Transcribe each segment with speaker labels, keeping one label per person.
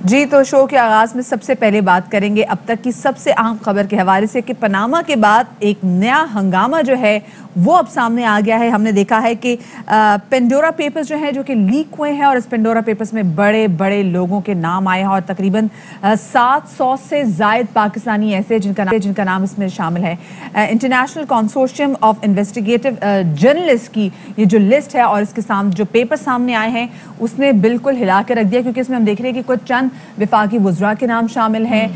Speaker 1: جی تو شو کے آغاز میں سب سے پہلے بات کریں گے اب تک کی سب سے اہم خبر کے حوالے سے کہ پاناما کے بعد ایک نیا ہنگامہ جو ہے وہ اب سامنے آ گیا ہے. ہم نے دیکھا ہے کہ پینڈورا پیپرز جو ہیں جو کہ لیک ہوئے ہیں اور اس پینڈورا پیپرز میں بڑے بڑے لوگوں کے نام آئے ہیں اور تقریباً 700 سے زائد پاکستانی ایسے جن کا نام اس میں شامل ہے. International consortium of investigative journalist کی یہ جو لسٹ ہے اور اس کے سامنے جو پیپر سامنے آئے ہیں اس نے بالکل ہلا کے رکھ دیا, کیونکہ اس میں ہم دیکھ رہے ہیں کہ کچھ چند وفاقی وزراء کے نام شامل ہیں.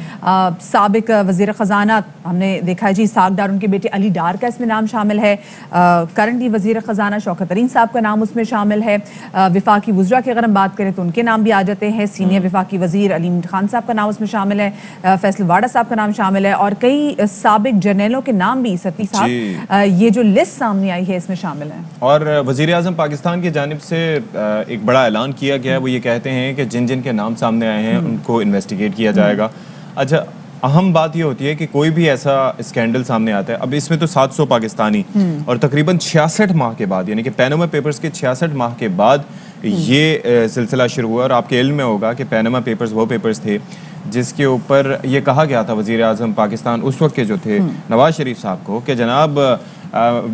Speaker 1: سابق وزیر خزانہ ہم نے دیکھا ہے جی اسحاق ڈار, ان کے بیٹے علی ڈار کا اس میں نام شامل ہے. کرنٹلی وزیر خزانہ شوکت ترین صاحب کا نام اس میں شامل ہے. وفاقی وزراء کی اگر ہم بات کریں تو ان کے نام بھی آ جاتے ہیں. سینئر وفاقی وزیر علیم خان صاحب کا نام اس میں شامل ہے, فیصل واڈا صاحب کا نام شامل ہے اور کئی سابق جرنیلوں کے نام بھی ستی صاحب یہ جو لسٹ سامنے آئی ہے اس میں شامل ہیں. اور
Speaker 2: وزیر اعظم پاکستان کی جانب سے ایک بڑا اعلان کیا گیا ہے, وہ یہ کہتے ہیں کہ جن کے نام سامنے آئے ہیں ان کو انویسٹیگیٹ کیا جائے گا. اچھا, اہم بات یہ ہوتی ہے کہ کوئی بھی ایسا اسکینڈل سامنے آتا ہے, اب اس میں تو 700 پاکستانی اور تقریباً 66 ماہ کے بعد, یعنی کہ پیناما پیپرز کے 66 ماہ کے بعد یہ سلسلہ شروع ہوا. اور آپ کے علم میں ہوگا کہ پیناما پیپرز وہ پیپرز تھے جس کے اوپر یہ کہا گیا تھا وزیر اعظم پاکستان اس وقت کے جو تھے نواز شریف صاحب کو کہ جناب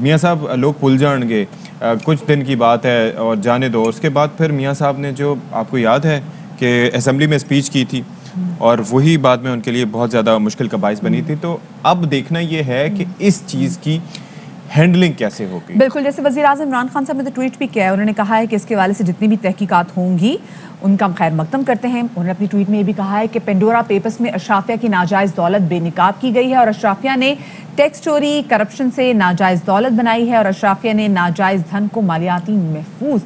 Speaker 2: میاں صاحب لوگ بھول جائیں گے, کچھ دن کی بات ہے اور جانے دو. اس کے بعد پھر میاں صاحب نے جو آپ کو یاد ہے کہ اسمبلی میں اسپیچ کی تھی اور وہی بعد میں ان کے لیے بہت زیادہ مشکل کا باعث بنی تھی. تو اب دیکھنا یہ ہے کہ اس چیز کی ہینڈلنگ کیسے ہوگی.
Speaker 1: بالکل, جیسے وزیر اعظم عمران خان صاحب نے تو ٹویٹ بھی کیا ہے, انہوں نے کہا ہے کہ اس کے حوالے سے جتنی بھی تحقیقات ہوں گی ان کا ہم خیر مقدم کرتے ہیں. انہوں نے اپنی ٹویٹ میں یہ بھی کہا ہے کہ پینڈورا پیپرز میں اشرافیہ کی ناجائز دولت بے نقاب کی گئی ہے اور اشرافیہ نے ٹیکس چوری کرپشن سے ناجائز دولت بنائی ہے اور اشرافیہ نے ناجائز دھن کو مالیاتی محفوظ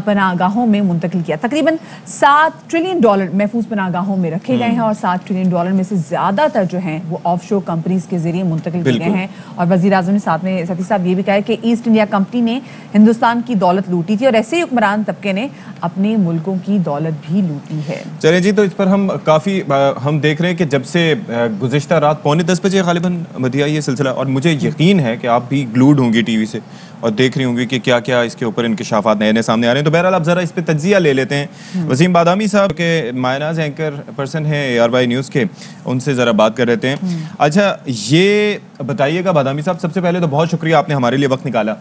Speaker 1: پناہ گاہوں میں منتقل کیا. تقریباً $7 ٹریلین محفوظ پناہ گاہوں میں رکھے گئے ہیں اور $7 ٹریلین میں سے زیادہ تر جو ہیں وہ آف شور کمپنیز کے ذریعے منتقل کیے گئے ہیں. اور وزیر اعظم نے ساتھ میں ستی صاحب یہ بھی کہا ہے کہ ایسٹ انڈیا کمپنی نے ہندوستان کی دولت لوٹی تھی اور ایسے ہی حکمران طبقے نے اپنے ملکوں کی دولت بھی لوٹی ہے.
Speaker 2: چلیں جی, تو اس پر ہم دیکھ رہے ہیں کہ جب سے گزشتہ رات 9:45 بجے غالباً مدعا یہ سلسلہ, اور مجھے یقین ہے کہ آپ بھی گلوڈ ہوں گی ٹی وی سے اور دیکھ رہی ہوں گی کہ کیا کیا اس کے اوپر انکشافات نئے نئے سامنے آ رہے ہیں. تو بہرحال آپ ذرا اس پہ تجزیہ لے لیتے ہیں. وسیم بادامی صاحب کے مائناز اینکر پرسن ہیں ARY نیوز کے, ان سے ذرا بات کر لیتے ہیں. اچھا, یہ بتائیے گا بادامی صاحب, سب سے پہلے تو بہت شکریہ آپ نے ہمارے لیے وقت نکالا.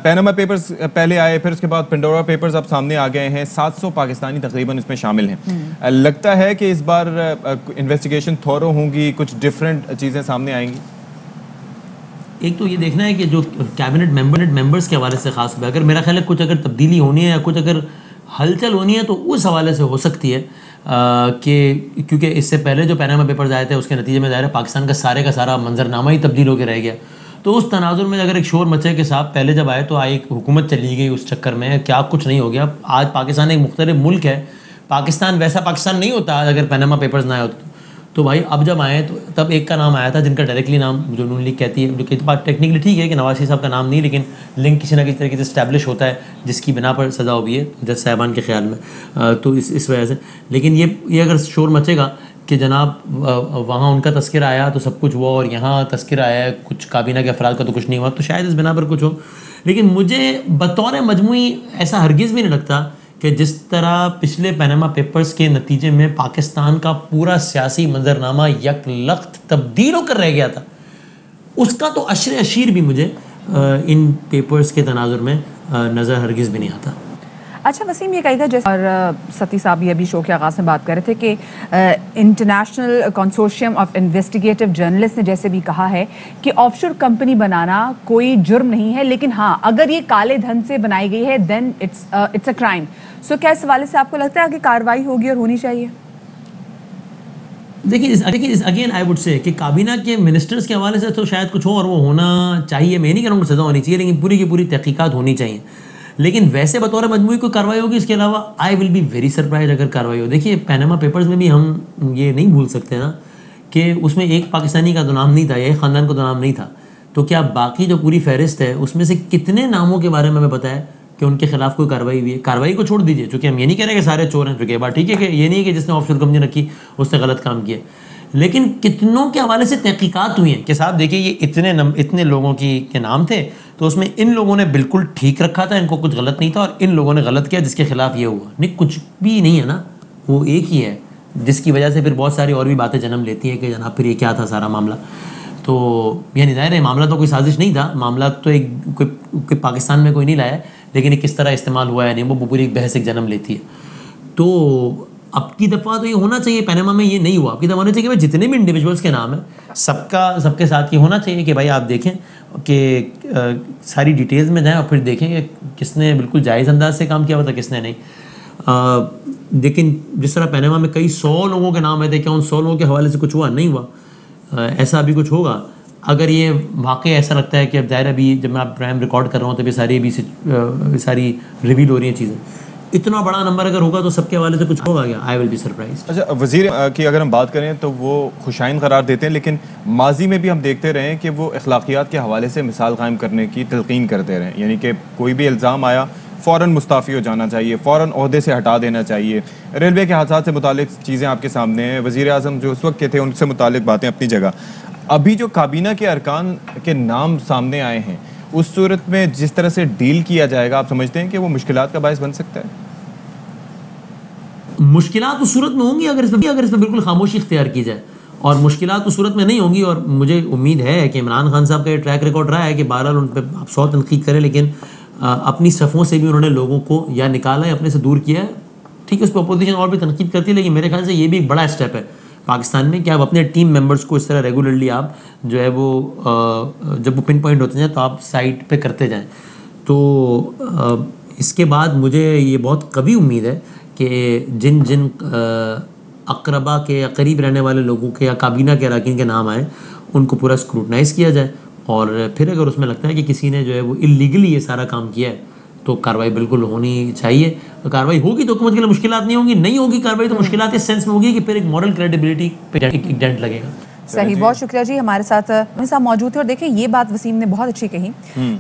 Speaker 2: پیناما پیپرز پہلے آئے, پھر اس کے بعد پینڈورا پیپرز اب سامنے آ گئے ہیں, 700 پاکستانی تقریباً اس میں شامل ہیں. لگتا ہے کہ اس بار انویسٹیگیشن تھورو ہوں گی, کچھ ڈفرینٹ چیزیں سامنے آئیں گی.
Speaker 3: ایک تو یہ دیکھنا ہے کہ جو کیبنٹ ممبرز کے حوالے سے خاص اگر میرا خیال ہے کچھ اگر تبدیلی ہونی ہے یا کچھ اگر ہلچل ہونی ہے تو اس حوالے سے ہو سکتی ہے کہ کیونکہ اس سے پہلے جو پیناما پیپرز آئے تھے اس کے نتیجے میں ظاہر ہے پاکستان کا سارا منظرنامہ ہی تبدیل ہو کے رہ گیا. تو اس تناظر میں اگر ایک شور مچے کے ساتھ پہلے جب آئے تو ایک حکومت چلی گئی اس چکر میں, کیا کچھ نہیں ہو گیا. آج پاکستان ایک مختلف ملک ہے, پاکستان ویسا پاکستان نہیں ہوتا اگر پیناما پیپرز نہ آئے ہوتے. تو بھائی اب جب آئے تو تب ایک کا نام آیا تھا جن کا ڈائریکٹلی نام جو نون لیگ کہتی ہے, جو کہ بات ٹیکنیکلی ٹھیک ہے کہ نواز شریف صاحب کا نام نہیں, لیکن لنک کسی نہ کسی طریقے سے اسٹیبلش ہوتا ہے جس کی بنا پر سزا ہوئی ہے جج صاحبان کے خیال میں. تو اس وجہ سے لیکن یہ اگر شور مچے گا کہ جناب وہاں ان کا تذکرہ آیا تو سب کچھ ہوا اور یہاں تذکرہ آیا ہے کچھ کابینہ کے افراد کا تو کچھ نہیں ہوا, تو شاید اس بنا پر کچھ ہو. لیکن مجھے بطور مجموعی ایسا ہرگز بھی نہیں لگتا کہ جس طرح پچھلے پیناما پیپرز کے نتیجے میں پاکستان کا پورا سیاسی منظرنامہ یک لخت تبدیل ہو کر رہ گیا تھا, اس کا تو عشر اشیر بھی مجھے ان پیپرز کے تناظر میں نظر ہرگز بھی نہیں آتا.
Speaker 1: اچھا وسیم, یہ کہی تھا جیسے اور ستی صاحب یہ ابھی شو کے آغاز میں بات کر رہے تھے کہ international consortium of investigative journalist نے جیسے بھی کہا ہے کہ آف شور کمپنی بنانا کوئی جرم نہیں ہے, لیکن ہاں اگر یہ کالے دھن سے بنائی گئی ہے دین اٹس اے کرائم. سو کیا اس حوالے سے آپ کو لگتا ہے کہ کارروائی ہوگی اور ہونی چاہیے؟
Speaker 3: دیکھیے اگین آئی وڈ سے کہ کابینہ کے منسٹرز کے حوالے سے تو شاید کچھ ہو اور وہ ہونا چاہیے. میں نہیں کہہ رہا ہوں کہ سزا ہونی چاہیے, لیکن پوری کی پوری تحقیقات ہونی چاہیے. لیکن ویسے بطور مجموعی کوئی کارروائی ہوگی اس کے علاوہ آئی ول بی ویری سرپرائز اگر کارروائی ہو. دیکھیے پیناما پیپرز میں بھی ہم یہ نہیں بھول سکتے نا کہ اس میں ایک پاکستانی کا تو نام نہیں تھا, ایک خاندان کا تو نام نہیں تھا. تو کیا باقی جو پوری فہرست ہے اس میں سے کتنے ناموں کے بارے میں ہمیں پتہ ہے کہ ان کے خلاف کوئی کارروائی ہوئی ہے؟ کارروائی کو چھوڑ دیجیے, چونکہ ہم یہ نہیں کہہ رہے کہ سارے چور ہیں, چونکہ یہ بات ٹھیک ہے کہ یہ نہیں کہ جس نے آف شور کمپنی رکھی اس نے غلط کام کیا, لیکن کتنوں کے حوالے سے تحقیقات ہوئی ہیں کہ صاحب دیکھیے یہ اتنے لوگوں کے نام تھے تو اس میں ان لوگوں نے بالکل ٹھیک رکھا تھا, ان کو کچھ غلط نہیں تھا, اور ان لوگوں نے غلط کیا جس کے خلاف یہ ہوا. نہیں, کچھ بھی نہیں ہے نا, وہ ایک ہی ہے جس کی وجہ سے پھر بہت ساری اور بھی باتیں جنم لیتی ہیں کہ جناب پھر یہ کیا تھا سارا معاملہ. تو یعنی ظاہر ہے معاملہ تو کوئی سازش نہیں تھا, معاملہ تو ایک کوئی پاکستان میں کوئی نہیں لایا, لیکن یہ کس طرح استعمال ہوا ہے نہیں وہ پوری ایک بحث ایک جنم لیتی ہے. تو اب کی دفعہ تو یہ ہونا چاہیے, پیناما میں یہ نہیں ہوا. اب کی دفعہ ہونا چاہیے کہ بھائی جتنے بھی انڈیویجولس کے نام ہیں سب کے ساتھ یہ ہونا چاہیے کہ بھائی آپ دیکھیں کہ ساری ڈیٹیلز میں جائیں اور پھر دیکھیں کہ کس نے بالکل جائز انداز سے کام کیا ہوا تھا, کس نے نہیں. لیکن جس طرح پیناما میں کئی 100 لوگوں کے نام آئے تھے, کیا ان 100 لوگوں کے حوالے سے کچھ ہوا؟ نہیں ہوا. ایسا ابھی کچھ ہوگا اگر یہ واقعی ایسا لگتا ہے کہ اب ظاہر ابھی جب میں پرائم ریکارڈ کر رہا ہوں تو یہ ساری ریویل ہو رہی ہیں چیزیں. اتنا بڑا نمبر اگر ہوگا تو سب کے حوالے سے کچھ ہوگا کیا؟ آئی ول بی سرپرائز.
Speaker 2: اچھا, وزیر کی اگر ہم بات کریں تو وہ خوشائن قرار دیتے ہیں, لیکن ماضی میں بھی ہم دیکھتے رہے ہیں کہ وہ اخلاقیات کے حوالے سے مثال قائم کرنے کی تلقین کرتے رہے. یعنی کہ کوئی بھی الزام آیا فوراً مستعفی ہو جانا چاہیے, فوراً عہدے سے ہٹا دینا چاہیے. ریلوے کے حادثات سے متعلق چیزیں آپ کے سامنے ہیں, وزیر اعظم جو اس وقت کے تھے ان سے متعلق باتیں اپنی جگہ. ابھی جو کابینہ کے ارکان کے نام سامنے آئے ہیں, اس صورت میں جس طرح سے ڈیل کیا جائے گا, آپ سمجھتے ہیں کہ وہ مشکلات کا باعث بن سکتا ہے؟
Speaker 3: مشکلات اس صورت میں ہوں گی اگر اس میں بالکل خاموشی اختیار کی جائے, اور مشکلات اس صورت میں نہیں ہوں گی. اور مجھے امید ہے کہ عمران خان صاحب کا یہ ٹریک ریکارڈ رہا ہے کہ بہرحال ان پہ آپ 100 تنقید کریں, لیکن اپنی صفوں سے بھی انہوں نے لوگوں کو یا نکالا یا اپنے سے دور کیا ہے. ٹھیک ہے, اس پہ اپوزیشن اور بھی تنقید کرتی ہے, لیکن میرے خیال سے یہ بھی ایک بڑا اسٹیپ ہے پاکستان میں کہ آپ اپنے ٹیم ممبرس کو اس طرح ریگولرلی آپ جو ہے وہ جب وہ پن پوائنٹ ہوتے ہیں تو آپ سائٹ پہ کرتے جائیں. تو اس کے بعد مجھے یہ بہت قوی امید ہے کہ جن اقربا کے یا قریب رہنے والے لوگوں کے یا کابینہ کے اراکین کے نام آئیں ان کو پورا اسکروٹنائز کیا جائے, اور پھر اگر اس میں لگتا ہے کہ کسی نے جو ہے وہ اللیگلی یہ سارا کام کیا ہے تو کاروائی بالکل ہونی چاہیے. کاروائی ہوگی تو حکومت کے لیے مشکلات نہیں ہوں گی, نہیں ہوگی کاروائی تو مشکلات اس سینس میں ہوگی کہ پھر ایک مورل کریڈیبلٹی پہ ایک ڈینٹ لگے گا.
Speaker 1: صحیح, بہت شکریہ جی. ہمارے ساتھ صاحب موجود تھے, اور دیکھیں یہ بات وسیم نے بہت اچھی کہی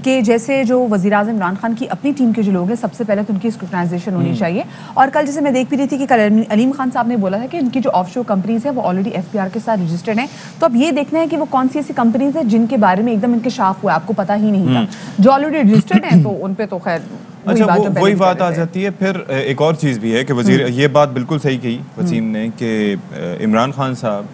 Speaker 1: کہ جیسے جو وزیر اعظم عمران خان کی اپنی ٹیم کے جو لوگ ہیں سب سے پہلے تو ان کی اسکروٹنائزیشن ہونی چاہیے. اور کل جیسے میں دیکھ بھی رہی تھی کہ کل علیم خان صاحب نے بولا تھا کہ ان کی جو آف شور کمپنیز ہیں وہ آلریڈی FPR کے ساتھ رجسٹرڈ ہیں. تو اب یہ دیکھنا ہے کہ وہ کون سی ایسی کمپنیز ہیں جن کے بارے میں ایک دم انکشاف ہوا ہے, آپ کو پتہ ہی نہیں تھا. جو آلریڈی رجسٹرڈ ہیں تو ان پہ تو خیر
Speaker 2: اچھا وہی بات آ جاتی ہے. پھر ایک اور چیز بھی ہے کہ وزیر, یہ بات بالکل صحیح کہی وسیم نے کہ عمران خان صاحب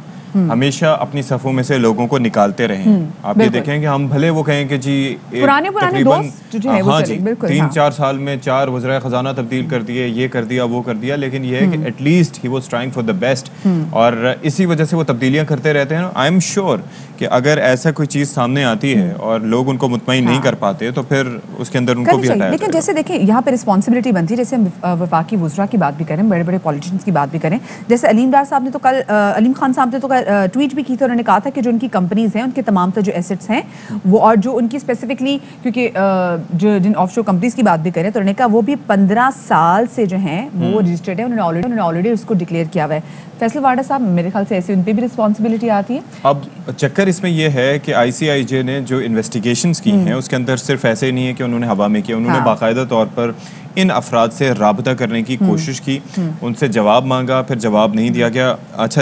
Speaker 2: ہمیشہ اپنی صفوں میں سے لوگوں کو نکالتے رہے ہیں. آپ یہ دیکھیں کہ ہم بھلے وہ کہیں کہ جی
Speaker 1: پرانے دوست جو ہیں وہ
Speaker 2: 3-4 سال میں 4 وزرائے خزانہ تبدیل کر دیے, یہ کر دیا وہ کر دیا, لیکن یہ ہے کہ at least he was trying for the best, اور اسی وجہ سے وہ تبدیلیاں کرتے رہتے ہیں. آئی ایم شیور کہ اگر ایسا کوئی چیز سامنے آتی ہے اور لوگ ان کو مطمئن نہیں کر پاتے تو پھر اس کے اندر ان کو بھی ہٹایا.
Speaker 1: لیکن جیسے دیکھیں یہاں پہ رسپانسبلٹی بنتی ہے, جیسے ہم وفاقی وزراء کی بات بھی کریں, بڑے بڑے پولیٹیشنس کی بات بھی کریں. جیسے علیم ڈار صاحب نے تو کل علیم خان صاحب نے تو ٹویٹ بھی کی تھی, انہوں نے کہا تھا کہ جو ان کی کمپنیز ہیں ان کے تمام جو ایسٹس ہیں وہ, اور جو ان کی اسپیسیفکلی کیونکہ جو جن آف شور کمپنیز کی بات بھی کریں تو انہوں نے کہا وہ بھی 15 سال سے جو ہیں وہ رجسٹرڈ ہیں, انہوں نے آلریڈی اس کو ڈکلیئر کیا ہوا ہے. فیصل واڈا صاحب میرے خیال سے ایسے ان پہ بھی رسپانسبلٹی آتی ہے.
Speaker 2: اب چکر اس میں یہ ہے کہ ICIJ نے جو انویسٹیگیشنز کی ہیں اس کے اندر صرف ایسے نہیں ہے کہ انہوں نے ہوا میں کیا, انہوں نے باقاعدہ طور پر ان افراد سے رابطہ کرنے کی کوشش کی, ان سے جواب مانگا, پھر جواب نہیں دیا گیا. اچھا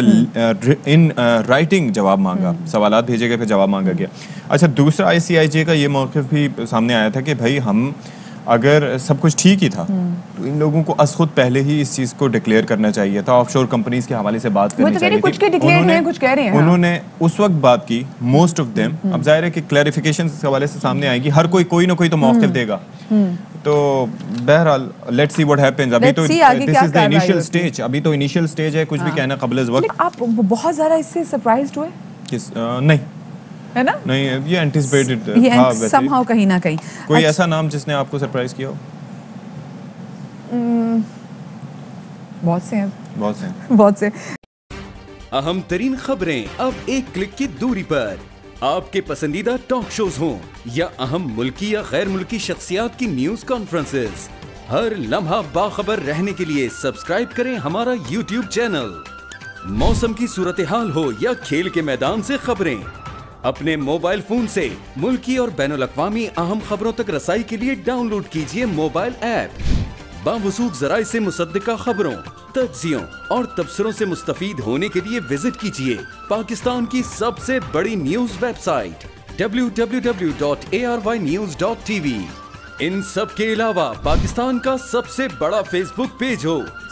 Speaker 2: ان رائٹنگ جواب مانگا, سوالات بھیجے گئے, پھر جواب مانگا گیا. اچھا دوسرا ICIJ کا یہ موقف بھی سامنے آیا تھا کہ بھائی ہم اگر سب کچھ ٹھیک ہی تھا تو ان لوگوں کو از خود پہلے ہی اس چیز کو ڈکلیئر کرنا چاہیے تھا, آف شور کمپنیز کے حوالے سے بات کرنی چاہیے تھی. انہوں نے اس وقت بات کی موسٹ آف دیم. اب ظاہر ہے کہ کلیریفیکیشن اس حوالے سے سامنے آئے گی, ہر کوئی نہ کوئی تو موقف دے گا. تو بہرحال لیٹس سی واٹ ہیپنس. ابھی تو دس از دی انیشیل اسٹیج, ابھی تو انیشیل اسٹیج ہے, کچھ بھی کہنا قبل از وقت.
Speaker 1: آپ بہت زیادہ اس سے سرپرائزڈ ہوئے؟
Speaker 2: نہیں
Speaker 1: ہے نا,
Speaker 2: نہیں یہ اینٹیسپیٹڈ
Speaker 1: یہ سم ہاؤ کہیں نہ کہیں.
Speaker 2: کوئی ایسا نام جس نے آپ کو سرپرائز کیا ہو؟
Speaker 1: بہت سے
Speaker 4: اہم ترین خبریں اب ایک کلک کی دوری پر. آپ کے پسندیدہ ٹاک شوز ہوں یا اہم ملکی یا غیر ملکی شخصیات کی نیوز کانفرنسز, ہر لمحہ باخبر رہنے کے لیے سبسکرائب کریں ہمارا YouTube چینل. موسم کی صورتحال ہو یا کھیل کے میدان سے خبریں, اپنے موبائل فون سے ملکی اور بین الاقوامی اہم خبروں تک رسائی کے لیے ڈاؤن لوڈ کیجیے موبائل ایپ. باوثوق ذرائع سے مصدقہ خبروں, تجزیوں اور تبصروں سے مستفید ہونے کے لیے وزٹ کیجیے پاکستان کی سب سے بڑی نیوز ویب سائٹ www.arYnews.tv. ان سب کے علاوہ پاکستان کا سب سے بڑا فیس بک پیج ہو,